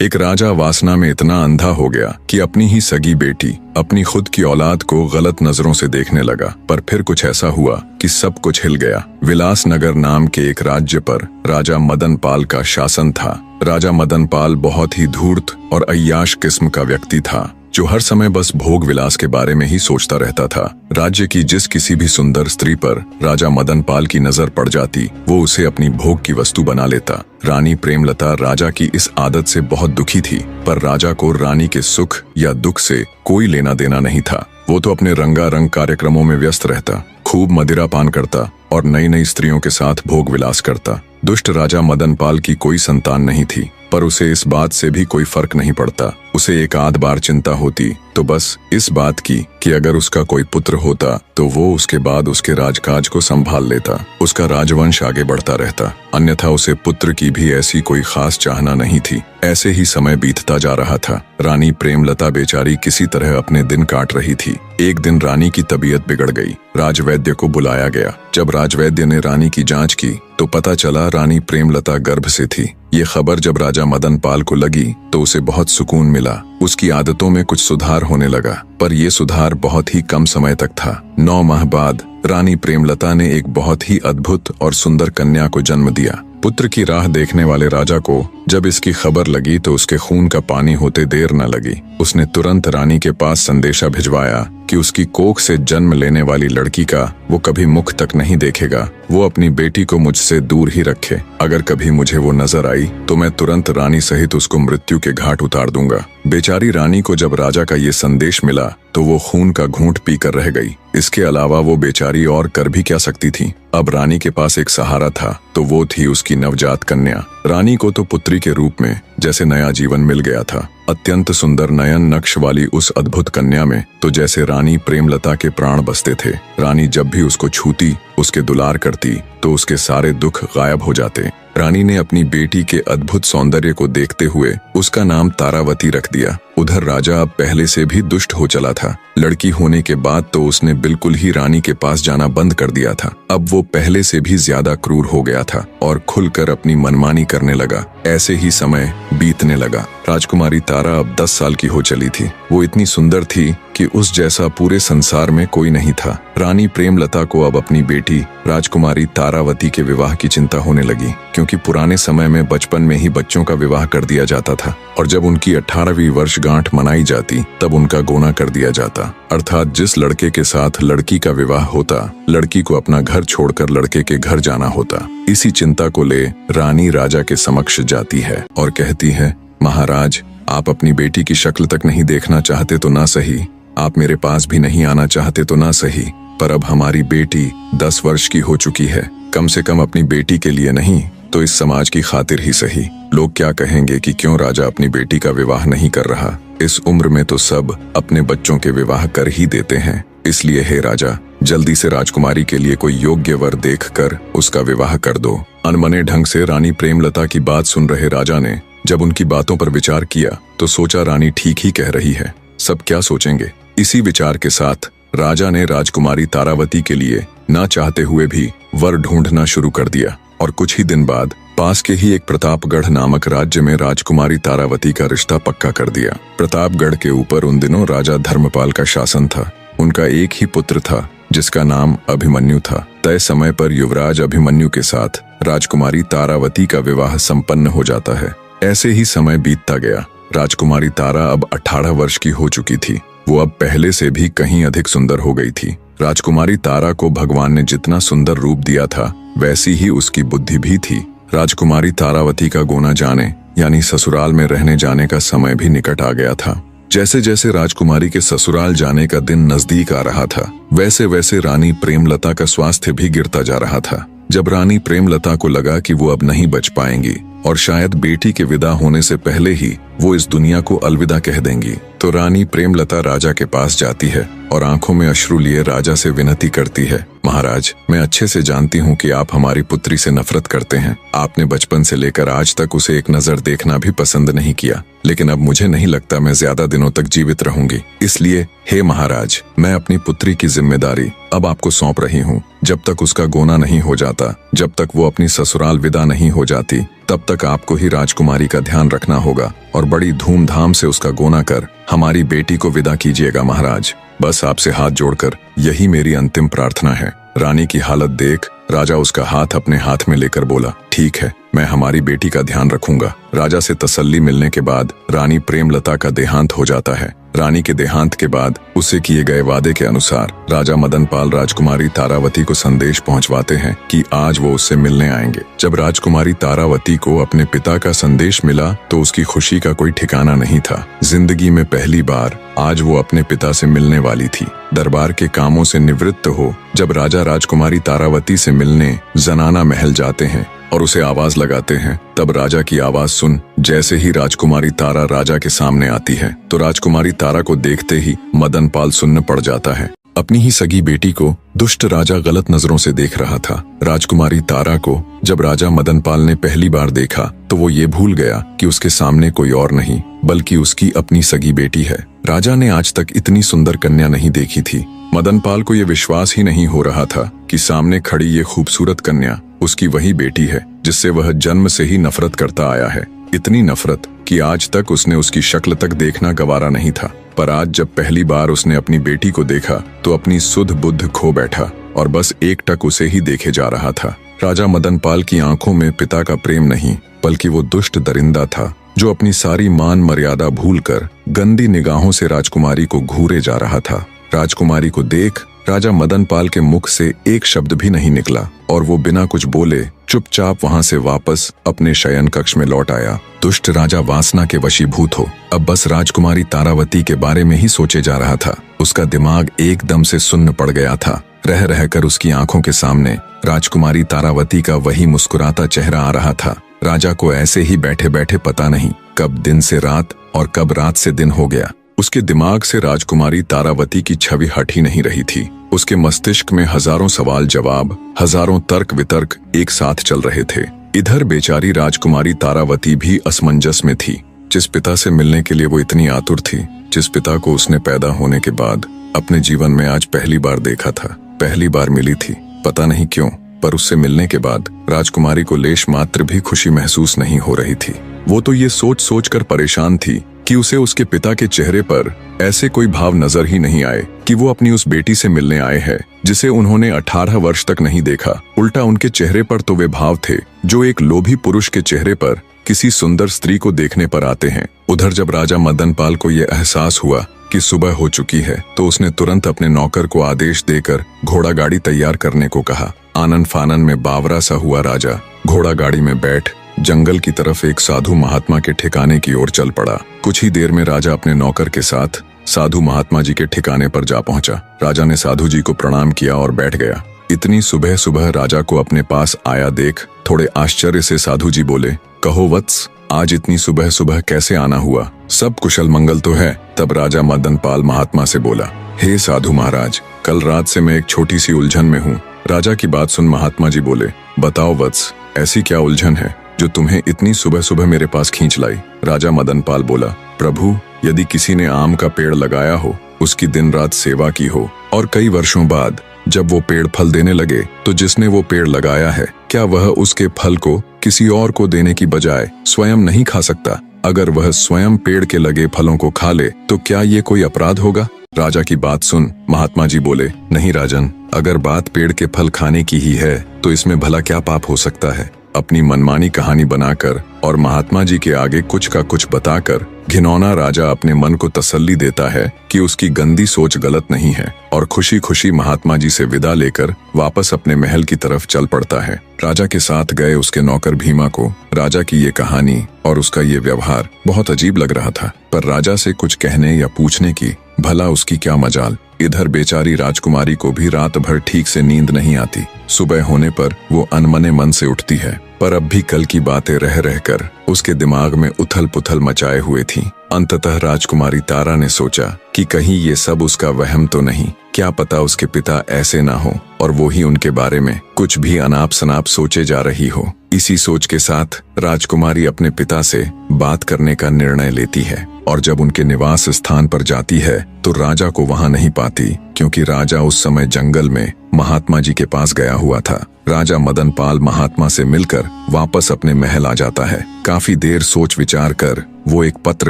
एक राजा वासना में इतना अंधा हो गया कि अपनी ही सगी बेटी, अपनी खुद की औलाद को गलत नजरों से देखने लगा। पर फिर कुछ ऐसा हुआ कि सब कुछ हिल गया। विलासनगर नाम के एक राज्य पर राजा मदन पाल का शासन था। राजा मदन पाल बहुत ही धूर्त और अय्याश किस्म का व्यक्ति था, जो हर समय बस भोग विलास के बारे में ही सोचता रहता था। राज्य की जिस किसी भी सुंदर स्त्री पर राजा मदन पाल की नजर पड़ जाती, वो उसे अपनी भोग की वस्तु बना लेता। रानी प्रेमलता राजा की इस आदत से बहुत दुखी थी, पर राजा को रानी के सुख या दुख से कोई लेना देना नहीं था। वो तो अपने रंगारंग कार्यक्रमों में व्यस्त रहता, खूब मदिरा पान करता और नई नई स्त्रियों के साथ भोग विलास करता। दुष्ट राजा मदन पाल की कोई संतान नहीं थी, पर उसे इस बात से भी कोई फर्क नहीं पड़ता। उसे एक आध बार चिंता होती तो बस इस बात की कि अगर उसका कोई पुत्र होता तो वो उसके बाद उसके राजकाज को संभाल लेता, उसका राजवंश आगे बढ़ता रहता। अन्यथा उसे पुत्र की भी ऐसी कोई खास चाहना नहीं थी। ऐसे ही समय बीतता जा रहा था। रानी प्रेमलता बेचारी किसी तरह अपने दिन काट रही थी। एक दिन रानी की तबीयत बिगड़ गई। राजवैद्य को बुलाया गया। जब राजवैद्य ने रानी की जांच की तो पता चला रानी प्रेमलता गर्भ से थी। ये खबर जब राजा मदन पाल को लगी तो उसे बहुत सुकून मिला। उसकी आदतों में कुछ सुधार होने लगा, पर यह सुधार बहुत ही कम समय तक था। 9 माह बाद रानी प्रेमलता ने एक बहुत ही अद्भुत और सुंदर कन्या को जन्म दिया। पुत्र की राह देखने वाले राजा को जब इसकी खबर लगी तो उसके खून का पानी होते देर न लगी। उसने तुरंत रानी के पास संदेशा भिजवाया कि उसकी कोख से जन्म लेने वाली लड़की का वो कभी मुख तक नहीं देखेगा। वो अपनी बेटी को मुझसे दूर ही रखे। अगर कभी मुझे वो नजर आई तो मैं तुरंत रानी सहित उसको मृत्यु के घाट उतार दूंगा। बेचारी रानी को जब राजा का ये संदेश मिला तो वो खून का घूंट पीकर रह गई। इसके अलावा वो बेचारी और कर भी क्या सकती थी। अब रानी के पास एक सहारा था, तो वो थी उसकी नवजात कन्या। रानी को तो पुत्री के रूप में जैसे नया जीवन मिल गया था। अत्यंत सुंदर नयन नक्श वाली उस अद्भुत कन्या में तो जैसे रानी प्रेमलता के प्राण बसते थे। रानी जब भी उसको छूती, उसके दुलार करती तो उसके सारे दुख गायब हो जाते। रानी ने अपनी बेटी के अद्भुत सौंदर्य को देखते हुए उसका नाम तारावती रख दिया। उधर राजा अब पहले से भी दुष्ट हो चला था। लड़की होने के बाद तो उसने बिल्कुल ही रानी के पास जाना बंद कर दिया था। अब वो पहले से भी ज्यादा क्रूर हो गया था और खुलकर अपनी मनमानी करने लगा। ऐसे ही समय बीतने लगा। राजकुमारी तारा अब 10 साल की हो चली थी। वो इतनी सुंदर थी कि उस जैसा पूरे संसार में कोई नहीं था। रानी प्रेमलता को अब अपनी बेटी राजकुमारी तारावती के विवाह की चिंता होने लगी, क्योंकि पुराने समय में बचपन में ही बच्चों का विवाह कर दिया जाता था और जब उनकी 18वीं वर्षगांठ मनाई जाती तब उनका गोना कर दिया जाता। अर्थात जिस लड़के के साथ लड़की का विवाह होता, लड़की को अपना घर छोड़कर लड़के के घर जाना होता। इसी चिंता को ले रानी राजा के समक्ष जाती है और कहती है, महाराज, आप अपनी बेटी की शक्ल तक नहीं देखना चाहते तो ना सही, आप मेरे पास भी नहीं आना चाहते तो ना सही, पर अब हमारी बेटी 10 वर्ष की हो चुकी है। कम से कम अपनी बेटी के लिए नहीं तो इस समाज की खातिर ही सही। लोग क्या कहेंगे कि क्यों राजा अपनी बेटी का विवाह नहीं कर रहा। इस उम्र में तो सब अपने बच्चों के विवाह कर ही देते हैं। इसलिए हे राजा, जल्दी से राजकुमारी के लिए कोई योग्य वर देखकर उसका विवाह कर दो। अनमने ढंग से रानी प्रेमलता की बात सुन रहे राजा ने जब उनकी बातों पर विचार किया तो सोचा रानी ठीक ही कह रही है, सब क्या सोचेंगे। इसी विचार के साथ राजा ने राजकुमारी तारावती के लिए ना चाहते हुए भी वर ढूंढना शुरू कर दिया और कुछ ही दिन बाद पास के ही एक प्रतापगढ़ नामक राज्य में राजकुमारी तारावती का रिश्ता पक्का कर दिया। प्रतापगढ़ के ऊपर उन दिनों राजा धर्मपाल का शासन था। उनका एक ही पुत्र था जिसका नाम अभिमन्यु था। तय समय पर युवराज अभिमन्यु के साथ राजकुमारी तारावती का विवाह संपन्न हो जाता है। ऐसे ही समय बीतता गया। राजकुमारी तारा अब 18 वर्ष की हो चुकी थी। वो अब पहले से भी कहीं अधिक सुंदर हो गई थी। राजकुमारी तारा को भगवान ने जितना सुंदर रूप दिया था वैसी ही उसकी बुद्धि भी थी। राजकुमारी तारावती का गोना जाने यानी ससुराल में रहने जाने का समय भी निकट आ गया था। जैसे जैसे राजकुमारी के ससुराल जाने का दिन नजदीक आ रहा था, वैसे वैसे रानी प्रेमलता का स्वास्थ्य भी गिरता जा रहा था। जब रानी प्रेमलता को लगा कि वो अब नहीं बच पाएंगी और शायद बेटी के विदा होने से पहले ही वो इस दुनिया को अलविदा कह देंगी, तो रानी प्रेमलता राजा के पास जाती है और आंखों में अश्रु लिए राजा से विनती करती है, महाराज, मैं अच्छे से जानती हूँ कि आप हमारी पुत्री से नफरत करते हैं। आपने बचपन से लेकर आज तक उसे एक नजर देखना भी पसंद नहीं किया, लेकिन अब मुझे नहीं लगता मैं ज्यादा दिनों तक जीवित रहूंगी। इसलिए हे महाराज, मैं अपनी पुत्री की जिम्मेदारी अब आपको सौंप रही हूँ। जब तक उसका गोना नहीं हो जाता जब तक वो अपनी ससुराल विदा नहीं हो जाती तब तक आपको ही राजकुमारी का ध्यान रखना होगा और बड़ी धूमधाम से उसका गोना कर हमारी बेटी को विदा कीजिएगा महाराज। बस आपसे हाथ जोड़कर यही मेरी अंतिम प्रार्थना है। रानी की हालत देख राजा उसका हाथ अपने हाथ में लेकर बोला, ठीक है, मैं हमारी बेटी का ध्यान रखूंगा। राजा से तसल्ली मिलने के बाद रानी प्रेमलता का देहांत हो जाता है। रानी के देहांत के बाद उसे किए गए वादे के अनुसार राजा मदनपाल राजकुमारी तारावती को संदेश पहुंचवाते हैं कि आज वो उससे मिलने आएंगे। जब राजकुमारी तारावती को अपने पिता का संदेश मिला तो उसकी खुशी का कोई ठिकाना नहीं था। जिंदगी में पहली बार आज वो अपने पिता से मिलने वाली थी। दरबार के कामों से निवृत्त हो जब राजा राजकुमारी तारावती से मिलने जनाना महल जाते हैं और उसे आवाज लगाते हैं, तब राजा की आवाज सुन जैसे ही राजकुमारी तारा राजा के सामने आती है तो राजकुमारी तारा को देखते ही मदनपाल सुन्न पड़ जाता है। अपनी ही सगी बेटी को दुष्ट राजा गलत नजरों से देख रहा था। राजकुमारी तारा को जब राजा मदनपाल ने पहली बार देखा तो वो ये भूल गया कि उसके सामने कोई और नहीं बल्कि उसकी अपनी सगी बेटी है। राजा ने आज तक इतनी सुंदर कन्या नहीं देखी थी। मदनपाल को ये विश्वास ही नहीं हो रहा था कि सामने खड़ी ये खूबसूरत कन्या उसकी वही बेटी है जिससे वह जन्म से ही नफरत करता आया है। इतनी नफरत कि आज तक उसने उसकी शक्ल तक देखना गवारा नहीं था। पर आज जब पहली बार उसने अपनी बेटी को देखा तो अपनी सुध बुद्ध खो बैठा और बस एकटक उसे ही देखे जा रहा था। राजा मदनपाल की आंखों में पिता का प्रेम नहीं बल्कि वो दुष्ट दरिंदा था जो अपनी सारी मान मर्यादा भूलकर गंदी निगाहों से राजकुमारी को घूरे जा रहा था। राजकुमारी को देख राजा मदनपाल के मुख से एक शब्द भी नहीं निकला और वो बिना कुछ बोले चुपचाप वहां से वापस अपने शयन कक्ष में लौट आया। दुष्ट राजा वासना के वशीभूत हो अब बस राजकुमारी तारावती के बारे में ही सोचे जा रहा था। उसका दिमाग एकदम से सुन्न पड़ गया था। रह रहकर उसकी आंखों के सामने राजकुमारी तारावती का वही मुस्कुराता चेहरा आ रहा था। राजा को ऐसे ही बैठे बैठे पता नहीं कब दिन से रात और कब रात से दिन हो गया। उसके दिमाग से राजकुमारी तारावती की छवि हट ही नहीं रही थी। उसके मस्तिष्क में हजारों सवाल जवाब, हजारों तर्क वितर्क एक साथ चल रहे थे। इधर बेचारी राजकुमारी तारावती भी असमंजस में थी। जिस पिता से मिलने के लिए वो इतनी आतुर थी, जिस पिता को उसने पैदा होने के बाद अपने जीवन में आज पहली बार देखा था, पहली बार मिली थी। पता नहीं क्यों, पर उससे मिलने के बाद राजकुमारी को लेश मात्र भी खुशी महसूस नहीं हो रही थी। वो तो ये सोच सोच कर परेशान थी कि उसे उसके पिता के चेहरे पर ऐसे कोई भाव नजर ही नहीं आए कि वो अपनी उस बेटी से मिलने आए हैं जिसे उन्होंने 18 वर्ष तक नहीं देखा। उल्टा उनके चेहरे पर तो वे भाव थे जो एक लोभी पुरुष के चेहरे पर किसी सुंदर स्त्री को देखने पर आते हैं। उधर जब राजा मदनपाल को यह एहसास हुआ कि सुबह हो चुकी है तो उसने तुरंत अपने नौकर को आदेश देकर घोड़ा गाड़ी तैयार करने को कहा। आनन फानन में बावरा सा हुआ राजा घोड़ा गाड़ी में बैठ जंगल की तरफ एक साधु महात्मा के ठिकाने की ओर चल पड़ा। कुछ ही देर में राजा अपने नौकर के साथ साधु महात्मा जी के ठिकाने पर जा पहुंचा। राजा ने साधु जी को प्रणाम किया और बैठ गया। इतनी सुबह सुबह राजा को अपने पास आया देख थोड़े आश्चर्य से साधु जी बोले, कहो वत्स, आज इतनी सुबह सुबह कैसे आना हुआ? सब कुशल मंगल तो है? तब राजा मदनपाल महात्मा से बोला, हे साधु महाराज, कल रात से मैं एक छोटी सी उलझन में हूँ। राजा की बात सुन महात्मा जी बोले, बताओ वत्स, ऐसी क्या उलझन है जो तुम्हें इतनी सुबह सुबह मेरे पास खींच लाई? राजा मदनपाल बोला, प्रभु, यदि किसी ने आम का पेड़ लगाया हो, उसकी दिन रात सेवा की हो और कई वर्षों बाद जब वो पेड़ फल देने लगे तो जिसने वो पेड़ लगाया है क्या वह उसके फल को किसी और को देने की बजाय स्वयं नहीं खा सकता? अगर वह स्वयं पेड़ के लगे फलों को खा ले तो क्या ये कोई अपराध होगा? राजा की बात सुन महात्मा जी बोले, नहीं राजन, अगर बात पेड़ के फल खाने की ही है तो इसमें भला क्या पाप हो सकता है? अपनी मनमानी कहानी बनाकर और महात्मा जी के आगे कुछ का कुछ बताकर घिनौना राजा अपने मन को तसल्ली देता है कि उसकी गंदी सोच गलत नहीं है और खुशी खुशी महात्मा जी से विदा लेकर वापस अपने महल की तरफ चल पड़ता है। राजा के साथ गए उसके नौकर भीमा को राजा की ये कहानी और उसका ये व्यवहार बहुत अजीब लग रहा था, पर राजा से कुछ कहने या पूछने की भला उसकी क्या मजाल। इधर बेचारी राजकुमारी को भी रात भर ठीक से नींद नहीं आती। सुबह होने पर वो अनमने मन से उठती है, पर अब भी कल की बातें रह रहकर उसके दिमाग में उथल पुथल मचाए हुए थी। अंततः राजकुमारी तारा ने सोचा कि कहीं ये सब उसका वहम तो नहीं, क्या पता उसके पिता ऐसे ना हो और वो ही उनके बारे में कुछ भी अनाप शनाप सोचे जा रही हो। इसी सोच के साथ राजकुमारी अपने पिता से बात करने का निर्णय लेती है और जब उनके निवास स्थान पर जाती है तो राजा को वहां नहीं पाती, क्योंकि राजा उस समय जंगल में महात्मा जी के पास गया हुआ था। राजा मदन पाल महात्मा से मिलकर वापस अपने महल आ जाता है। काफी देर सोच विचार कर वो एक पत्र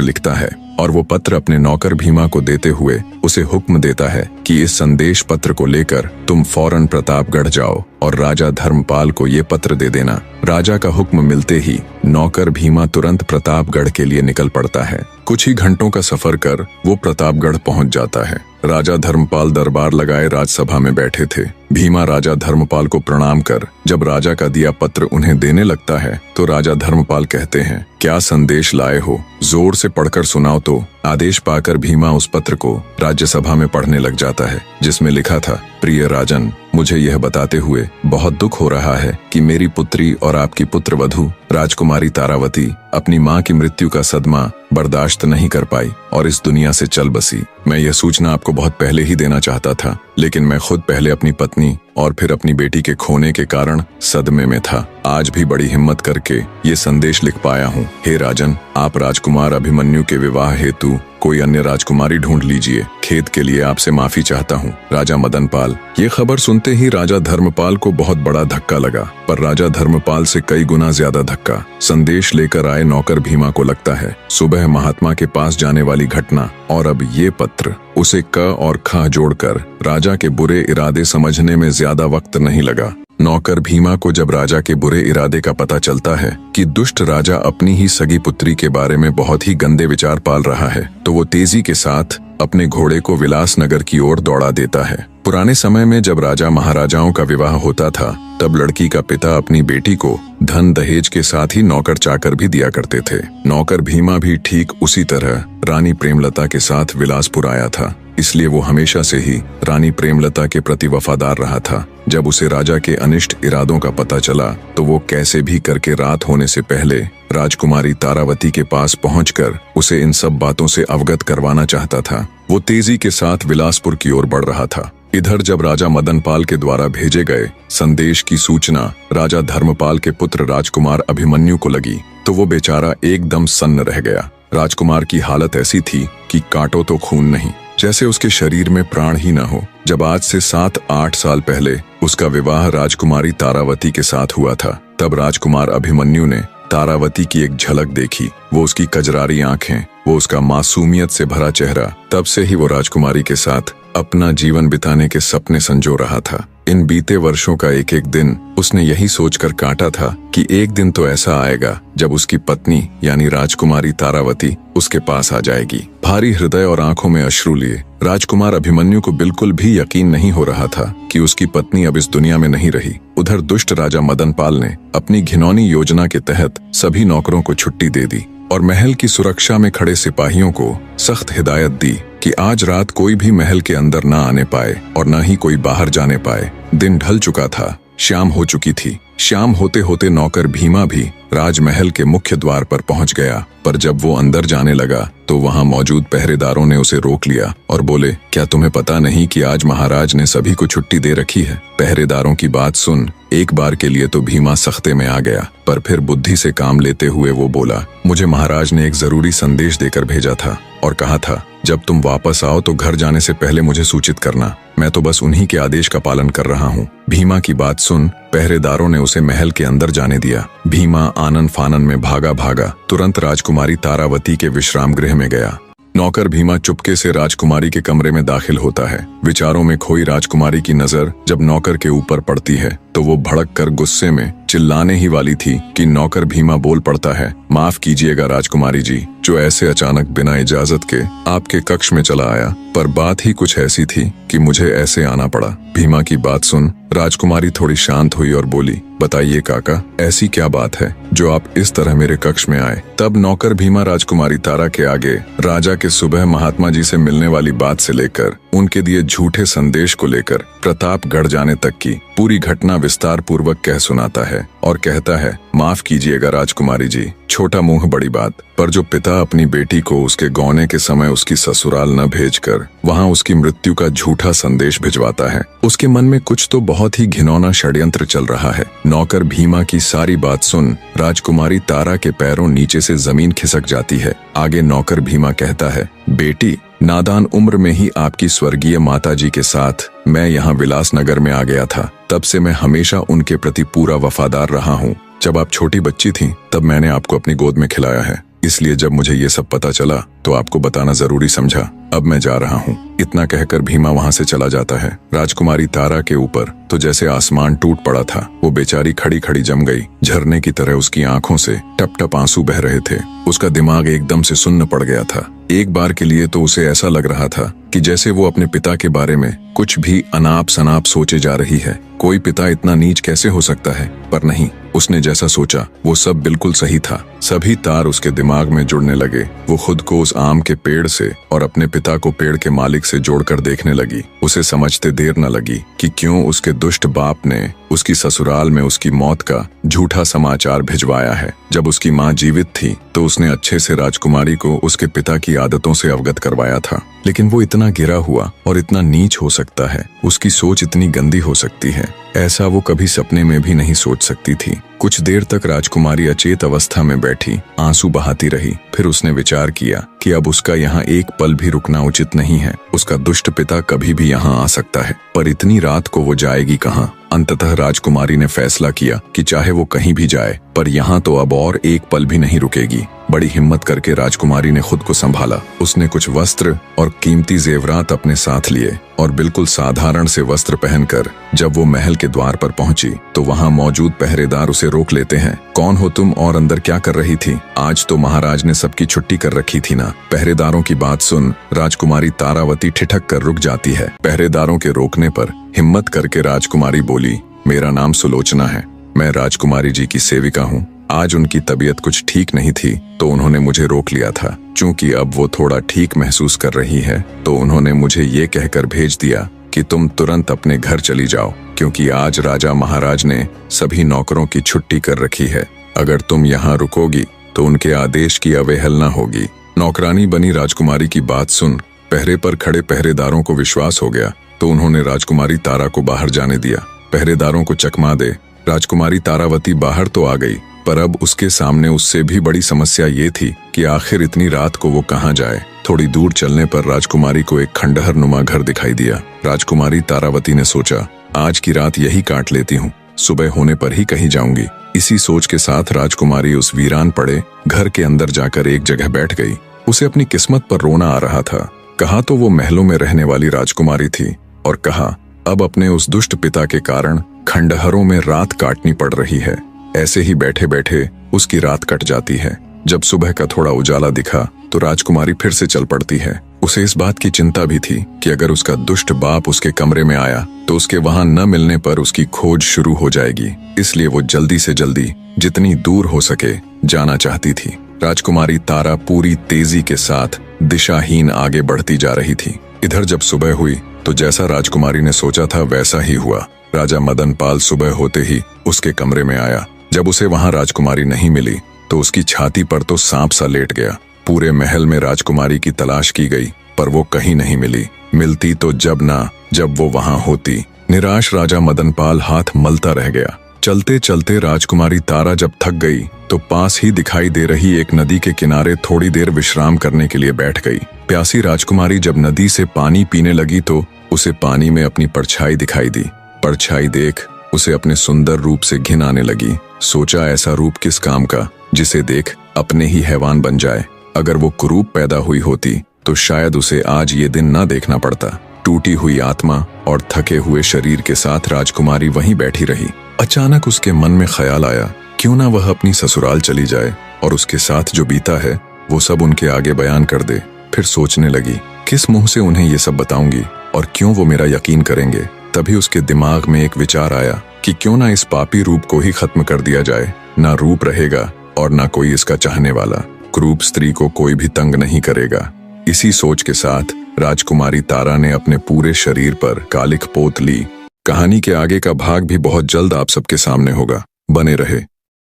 लिखता है और वो पत्र अपने नौकर भीमा को देते हुए उसे हुक्म देता है कि इस संदेश पत्र को लेकर तुम फौरन प्रतापगढ़ जाओ और राजा धर्मपाल को ये पत्र दे देना। राजा का हुक्म मिलते ही नौकर भीमा तुरंत प्रतापगढ़ के लिए निकल पड़ता है। कुछ ही घंटों का सफर कर वो प्रतापगढ़ पहुंच जाता है। राजा धर्मपाल दरबार लगाए राजसभा में बैठे थे। भीमा राजा धर्मपाल को प्रणाम कर जब राजा का दिया पत्र उन्हें देने लगता है तो राजा धर्मपाल कहते हैं, क्या संदेश लाए हो, जोर से पढ़कर सुनाओ। तो आदेश पाकर भीमा उस पत्र को राज्यसभा में पढ़ने लग जाता है, जिसमें लिखा था, प्रिय राजन, मुझे यह बताते हुए बहुत दुख हो रहा है कि मेरी पुत्री और आपकी पुत्रवधू राजकुमारी तारावती अपनी मां की मृत्यु का सदमा बर्दाश्त नहीं कर पाई और इस दुनिया से चल बसी। मैं यह सूचना आपको बहुत पहले ही देना चाहता था, लेकिन मैं खुद पहले अपनी पत्नी और फिर अपनी बेटी के खोने के कारण सदमे में था। आज भी बड़ी हिम्मत करके ये संदेश लिख पाया हूँ। हे राजन, आप राजकुमार अभिमन्यु के विवाह हेतु कोई अन्य राजकुमारी ढूंढ लीजिए। खेद के लिए आपसे माफी चाहता हूँ। राजा मदन पाल। ये खबर सुनते ही राजा धर्मपाल को बहुत बड़ा धक्का लगा, पर राजा धर्मपाल से कई गुना ज्यादा धक्का संदेश लेकर आए नौकर भीमा को लगता है। सुबह महात्मा के पास जाने वाली घटना और अब ये पत्र, उसे क और ख जोड़कर राजा के बुरे इरादे समझने में ज्यादा वक्त नहीं लगा। नौकर भीमा को जब राजा के बुरे इरादे का पता चलता है कि दुष्ट राजा अपनी ही सगी पुत्री के बारे में बहुत ही गंदे विचार पाल रहा है, तो वो तेजी के साथ अपने घोड़े को विलासनगर की ओर दौड़ा देता है। पुराने समय में जब राजा महाराजाओं का विवाह होता था, तब लड़की का पिता अपनी बेटी को धन दहेज के साथ ही नौकर चाकर भी दिया करते थे। नौकर भीमा भी ठीक उसी तरह रानी प्रेमलता के साथ विलासपुर आया था, इसलिए वो हमेशा से ही रानी प्रेमलता के प्रति वफादार रहा था। जब उसे राजा के अनिष्ट इरादों का पता चला तो वो कैसे भी करके रात होने से पहले राजकुमारी तारावती के पास पहुंचकर उसे इन सब बातों से अवगत करवाना चाहता था। वो तेजी के साथ विलासपुर की ओर बढ़ रहा था। इधर जब राजा मदन पाल के द्वारा भेजे गए संदेश की सूचना राजा धर्मपाल के पुत्र राजकुमार अभिमन्यु को लगी तो वो बेचारा एकदम सन्न रह गया। राजकुमार की हालत ऐसी थी कि काटो तो खून नहीं, जैसे उसके शरीर में प्राण ही न हो। जब आज से 7-8 साल पहले उसका विवाह राजकुमारी तारावती के साथ हुआ था, तब राजकुमार अभिमन्यु ने तारावती की एक झलक देखी। वो उसकी कजरारी आंखें, वो उसका मासूमियत से भरा चेहरा, तब से ही वो राजकुमारी के साथ अपना जीवन बिताने के सपने संजो रहा था। इन बीते वर्षों का एक एक दिन उसने यही सोचकर काटा था कि एक दिन तो ऐसा आएगा जब उसकी पत्नी यानी राजकुमारी तारावती उसके पास आ जाएगी। भारी हृदय और आंखों में अश्रु लिए राजकुमार अभिमन्यु को बिल्कुल भी यकीन नहीं हो रहा था कि उसकी पत्नी अब इस दुनिया में नहीं रही। उधर दुष्ट राजा मदन पाल ने अपनी घिनौनी योजना के तहत सभी नौकरों को छुट्टी दे दी और महल की सुरक्षा में खड़े सिपाहियों को सख्त हिदायत दी कि आज रात कोई भी महल के अंदर न आने पाए और न ही कोई बाहर जाने पाए। दिन ढल चुका था, शाम हो चुकी थी। शाम होते होते नौकर भीमा भी राजमहल के मुख्य द्वार पर पहुंच गया, पर जब वो अंदर जाने लगा तो वहां मौजूद पहरेदारों ने उसे रोक लिया और बोले, क्या तुम्हें पता नहीं कि आज महाराज ने सभी को छुट्टी दे रखी है? पहरेदारों की बात सुन एक बार के लिए तो भीमा सख्ते में आ गया, पर फिर बुद्धि से काम लेते हुए वो बोला, मुझे महाराज ने एक जरूरी संदेश देकर भेजा था और कहा था जब तुम वापस आओ तो घर जाने से पहले मुझे सूचित करना। मैं तो बस उन्हीं के आदेश का पालन कर रहा हूँ। भीमा की बात सुन पहरेदारों ने उसे महल के अंदर जाने दिया। भीमा आनन फानन में भागा तुरंत राजकुमारी तारावती के विश्राम गृह में गया। नौकर भीमा चुपके से राजकुमारी के कमरे में दाखिल होता है। विचारों में खोई राजकुमारी की नजर जब नौकर के ऊपर पड़ती है तो वो भड़क कर गुस्से में चिल्लाने ही वाली थी कि नौकर भीमा बोल पड़ता है, माफ कीजिएगा राजकुमारी जी, जो ऐसे अचानक बिना इजाजत के आपके कक्ष में चला आया, पर बात ही कुछ ऐसी थी कि मुझे ऐसे आना पड़ा। भीमा की बात सुन राजकुमारी थोड़ी शांत हुई और बोली, बताइए काका, ऐसी क्या बात है जो आप इस तरह मेरे कक्ष में आए? तब नौकर भीमा राजकुमारी तारा के आगे राजा के सुबह महात्मा जी से मिलने वाली बात से लेकर उनके दिए झूठे संदेश को लेकर प्रतापगढ़ जाने तक की पूरी घटना विस्तार पूर्वक कह सुनाता है और कहता है, माफ कीजिएगा राजकुमारी जी, छोटा मुंह बड़ी बात। पर जो पिता अपनी बेटी को उसके गौने के समय उसकी ससुराल न भेजकर वहां उसकी मृत्यु का झूठा संदेश भिजवाता है, उसके मन में कुछ तो बहुत ही घिनौना षड्यंत्र चल रहा है। नौकर भीमा की सारी बात सुन राजकुमारी तारा के पैरों नीचे से जमीन खिसक जाती है। आगे नौकर भीमा कहता है, बेटी, नादान उम्र में ही आपकी स्वर्गीय माताजी के साथ मैं यहाँ विलासनगर में आ गया था। तब से मैं हमेशा उनके प्रति पूरा वफादार रहा हूँ। जब आप छोटी बच्ची थीं, तब मैंने आपको अपनी गोद में खिलाया है, इसलिए जब मुझे ये सब पता चला तो आपको बताना जरूरी समझा। अब मैं जा रहा हूँ। इतना कहकर भीमा वहाँ से चला जाता है। राजकुमारी तारा के ऊपर तो जैसे आसमान टूट पड़ा था। वो बेचारी खड़ी खड़ी जम गई। झरने की तरह उसकी आंखों से टप टप आंसू बह रहे थे। उसका दिमाग एकदम से सुन्न पड़ गया था। एक बार के लिए तो उसे ऐसा लग रहा था कि जैसे वो अपने पिता के बारे में कुछ भी अनाप शनाप सोचे जा रही है। कोई पिता इतना नीच कैसे हो सकता है? पर नहीं, उसने जैसा सोचा वो सब बिल्कुल सही था। सभी तार उसके दिमाग में जुड़ने लगे। वो खुद को उस आम के पेड़ से और अपने पिता को पेड़ के मालिक से जोड़कर देखने लगी। उसे समझते देर न लगी कि क्यों उसके दुष्ट बाप ने उसकी ससुराल में उसकी मौत का झूठा समाचार भिजवाया है। जब उसकी माँ जीवित थी तो उसने अच्छे से राजकुमारी को उसके पिता की आदतों से अवगत करवाया था, लेकिन वो इतना गिरा हुआ और इतना नीच हो सकता है, उसकी सोच इतनी गंदी हो सकती है, ऐसा वो कभी सपने में भी नहीं सोच सकती थी। कुछ देर तक राजकुमारी अचेत अवस्था में बैठी आंसू बहाती रही। फिर उसने विचार किया कि अब उसका यहाँ एक पल भी रुकना उचित नहीं है। उसका दुष्ट पिता कभी भी यहाँ आ सकता है, पर इतनी रात को वो जाएगी कहाँ? अंततः राजकुमारी ने फैसला किया कि चाहे वो कहीं भी जाए, पर यहाँ तो अब और एक पल भी नहीं रुकेगी। बड़ी हिम्मत करके राजकुमारी ने खुद को संभाला। उसने कुछ वस्त्र और कीमती जेवरात अपने साथ लिए और बिल्कुल साधारण से वस्त्र पहनकर जब वो महल के द्वार पर पहुंची तो वहां मौजूद पहरेदार उसे रोक लेते हैं। कौन हो तुम और अंदर क्या कर रही थी? आज तो महाराज ने सबकी छुट्टी कर रखी थी ना। पहरेदारों की बात सुन राजकुमारी तारावती ठिठक कर रुक जाती है। पहरेदारों के रोकने पर हिम्मत करके राजकुमारी बोली, मेरा नाम सुलोचना है, मैं राजकुमारी जी की सेविका हूँ। आज उनकी तबीयत कुछ ठीक नहीं थी तो उन्होंने मुझे रोक लिया था। चूंकि अब वो थोड़ा ठीक महसूस कर रही है तो उन्होंने मुझे ये कहकर भेज दिया कि तुम तुरंत अपने घर चली जाओ, क्योंकि आज राजा महाराज ने सभी नौकरों की छुट्टी कर रखी है। अगर तुम यहाँ रुकोगी तो उनके आदेश की अवहेलना होगी। नौकरानी बनी राजकुमारी की बात सुन पहरे पर खड़े पहरेदारों को विश्वास हो गया तो उन्होंने राजकुमारी तारा को बाहर जाने दिया। पहरेदारों को चकमा दे राजकुमारी तारावती बाहर तो आ गई, पर अब उसके सामने उससे भी बड़ी समस्या ये थी कि आखिर इतनी रात को वो कहाँ जाए। थोड़ी दूर चलने पर राजकुमारी को एक खंडहर नुमा घर दिखाई दिया। राजकुमारी तारावती ने सोचा, आज की रात यही काट लेती हूँ, सुबह होने पर ही कहीं जाऊंगी। इसी सोच के साथ राजकुमारी उस वीरान पड़े घर के अंदर जाकर एक जगह बैठ गई। उसे अपनी किस्मत पर रोना आ रहा था। कहा तो वो महलों में रहने वाली राजकुमारी थी और कहा अब अपने उस दुष्ट पिता के कारण खंडहरों में रात काटनी पड़ रही है। ऐसे ही बैठे बैठे उसकी रात कट जाती है। जब सुबह का थोड़ा उजाला दिखा तो राजकुमारी फिर से चल पड़ती है। उसे इस बात की चिंता भी थी कि अगर उसका दुष्ट बाप उसके कमरे में आया तो उसके वहां न मिलने पर उसकी खोज शुरू हो जाएगी। इसलिए वो जल्दी से जल्दी जितनी दूर हो सके जाना चाहती थी। राजकुमारी तारा पूरी तेजी के साथ दिशाहीन आगे बढ़ती जा रही थी। इधर जब सुबह हुई तो जैसा राजकुमारी ने सोचा था वैसा ही हुआ। राजा मदनपाल सुबह होते ही उसके कमरे में आया। जब उसे वहां राजकुमारी नहीं मिली तो उसकी छाती पर तो सांप सा लेट गया। पूरे महल में राजकुमारी की तलाश की गई पर वो कहीं नहीं मिली। मिलती तो जब वो वहां होती। निराश राजा मदनपाल हाथ मलता रह गया। चलते चलते राजकुमारी तारा जब थक गई तो पास ही दिखाई दे रही एक नदी के किनारे थोड़ी देर विश्राम करने के लिए बैठ गई। प्यासी राजकुमारी जब नदी से पानी पीने लगी तो उसे पानी में अपनी परछाई दिखाई दी। परछाई देख उसे अपने सुंदर रूप से घिन आने लगी। सोचा ऐसा रूप किस काम का जिसे देख अपने ही हैवान बन जाए। अगर वो कुरूप पैदा हुई होती तो शायद उसे आज ये दिन ना देखना पड़ता। टूटी हुई आत्मा और थके हुए शरीर के साथ राजकुमारी वहीं बैठी रही। अचानक उसके मन में ख्याल आया, क्यों ना वह अपनी ससुराल चली जाए और उसके साथ जो बीता है वो सब उनके आगे बयान कर दे। फिर सोचने लगी, किस मुंह से उन्हें ये सब बताऊंगी और क्यों वो मेरा यकीन करेंगे। तभी उसके दिमाग में एक विचार आया कि क्यों ना इस पापी रूप को ही खत्म कर दिया जाए। ना रूप रहेगा और ना कोई इसका चाहने वाला। क्रूप स्त्री को कोई भी तंग नहीं करेगा। इसी सोच के साथ राजकुमारी तारा ने अपने पूरे शरीर पर कालिख पोत ली कहानी के आगे का भाग भी बहुत जल्द आप सबके सामने होगा। बने रहे।